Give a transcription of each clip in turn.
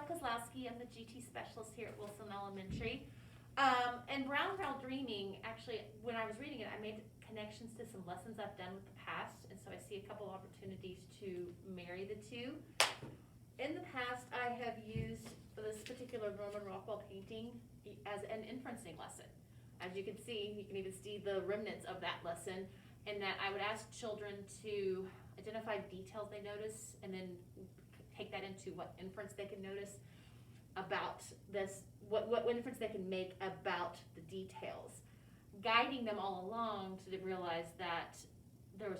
Kozlowski. I'm the GT specialist here at Wilson Elementary. And Brown Girl Dreaming, actually, when I was reading it, I made connections to some lessons I've done with the past, and so I see a couple opportunities to marry the two. In the past, I have used this particular Norman Rockwell painting as an inferencing lesson. As you can see, you can even see the remnants of that lesson, and that I would ask children to identify details they notice, and then take that into what inference they can notice about this, what inference they can make about the details, guiding them all along to realize that there was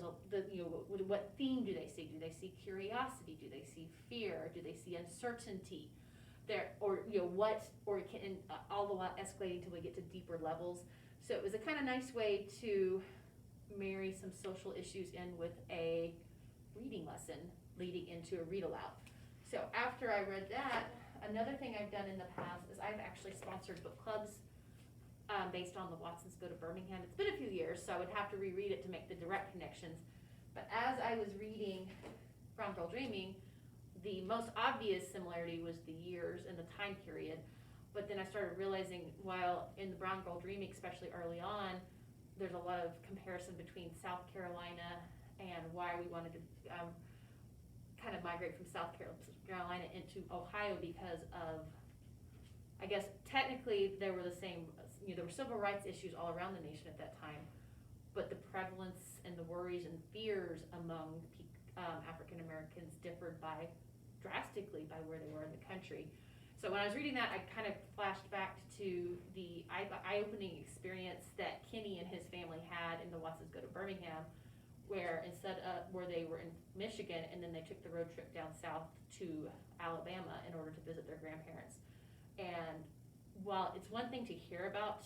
what theme do they see? Do they see curiosity? Do they see fear? Do they see uncertainty? All the while escalating until we get to deeper levels. So it was a kind of nice way to marry some social issues in with a reading lesson leading into a read aloud. So after I read that, another thing I've done in the past is I've actually sponsored book clubs based on the Watsons Go to Birmingham. It's been a few years, so I would have to reread it to make the direct connections. But as I was reading Brown Girl Dreaming, the most obvious similarity was the years and the time period. But then I started realizing, while in the Brown Girl Dreaming, especially early on, there's a lot of comparison between South Carolina and why we wanted to kind of migrate from South Carolina into Ohio, because of, I guess, technically there were the same, there were civil rights issues all around the nation at that time, but the prevalence and the worries and fears among African Americans differed drastically by where they were in the country. So when I was reading that, I kind of flashed back to the eye-opening experience that Kenny and his family had in the Watsons Go to Birmingham, where where they were in Michigan, and then they took the road trip down south to Alabama in order to visit their grandparents. And while it's one thing to hear about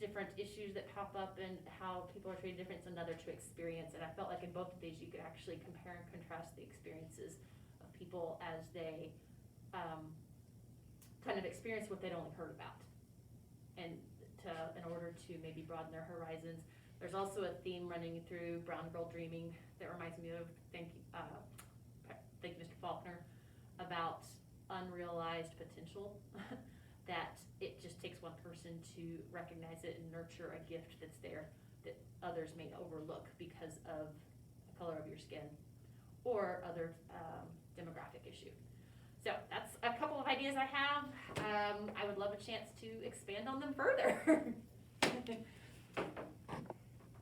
different issues that pop up and how people are treated different, it's another to experience. And I felt like in both of these, you could actually compare and contrast the experiences of people as they kind of experience what they'd only heard about, and in order to maybe broaden their horizons. There's also a theme running through Brown Girl Dreaming that reminds me of, thank you Mr. Faulkner, about unrealized potential. That it just takes one person to recognize it and nurture a gift that's there that others may overlook because of the color of your skin or other demographic issue. So that's a couple of ideas I have. I would love a chance to expand on them further.